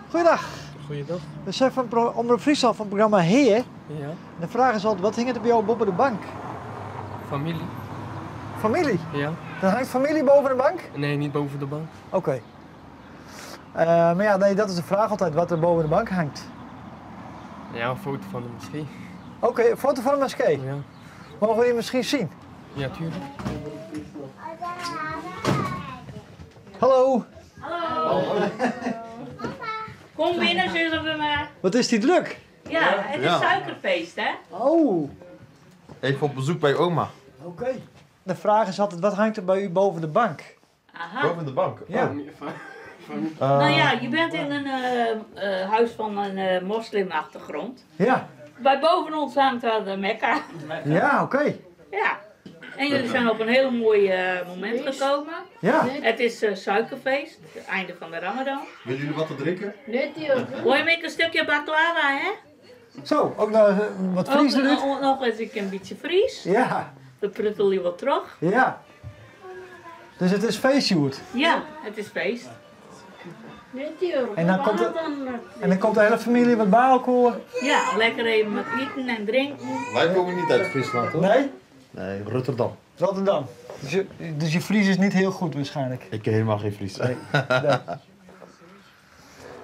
Goeiedag. Goeiedag. We zijn van Omroep Friesland van het programma Heer. Ja. De vraag is altijd, wat hing er bij jou boven de bank? Familie. Familie? Ja. Dan hangt familie boven de bank? Nee, niet boven de bank. Oké. Maar ja, nee, dat is de vraag altijd, wat er boven de bank hangt. Ja, een foto van de moskee. Oké, een foto van de moskee. Ja. Mogen we die misschien zien? Ja, tuurlijk. Hallo. Hallo. Kom binnen, zullen we maar. Wat is die druk? Ja, het is suikerfeest, hè? Oh. Even op bezoek bij oma. Oké. De vraag is altijd, wat hangt er bij u boven de bank? Aha. Boven de bank. Ja. Nou ja, je bent in een huis van een moslimachtergrond. Ja. Bij boven ons hangt daar de Mekka. Ja, oké. Ja. En jullie zijn op een heel mooi moment gekomen. Ja. Het is suikerfeest, het einde van de Ramadan. Willen jullie wat te drinken? Wil je met een stukje baklava, hè? Zo, ook nog wat Fries erin? Ook nog eens een beetje Fries. Ja. Dan pruttel je wat terug. Ja. Dus het is feestjoerd. Ja, het is feest. En dan komt de hele familie wat bij elkaar. Ja, lekker even wat eten en drinken. Wij komen niet uit Friesland, hoor. Nee? Nee, Rotterdam. Rotterdam. Dus je Fries is niet heel goed waarschijnlijk. Ik ken helemaal geen Fries. Nee.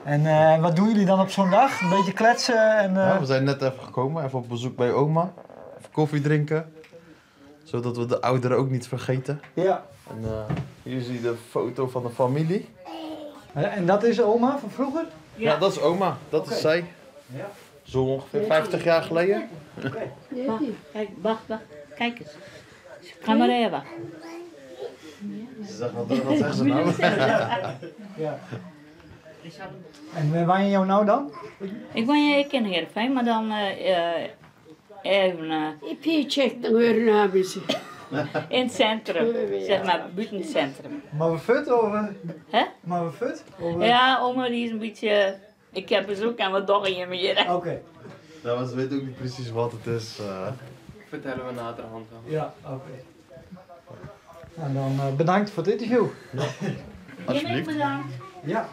En wat doen jullie dan op zo'n dag? Een beetje kletsen en... Ja, we zijn net even gekomen, even op bezoek bij oma. Even koffie drinken. Zodat we de ouderen ook niet vergeten. Ja. En hier zie je de foto van de familie. En dat is oma van vroeger? Ja, dat is oma. Dat is zij. Ja. Zo ongeveer 50 jaar geleden. Kijk, wacht. Kijk eens. Ga maar even. Wat zeggen ze nou? Ja. En waar je jou nou dan? Ik in Heerenveen, maar dan even in het centrum. Zeg maar, buiten het centrum. Maar we fut over... Hè? Maar we fut? Over... Ja, oma die is een beetje... Ik heb bezoek aan wat dochter meer. Oké. Ja, maar ze weten ook niet precies wat het is. Vertellen we naderhand wel. Ja, oké. En dan bedankt voor het interview. Alsjeblieft. Bedankt. Ja.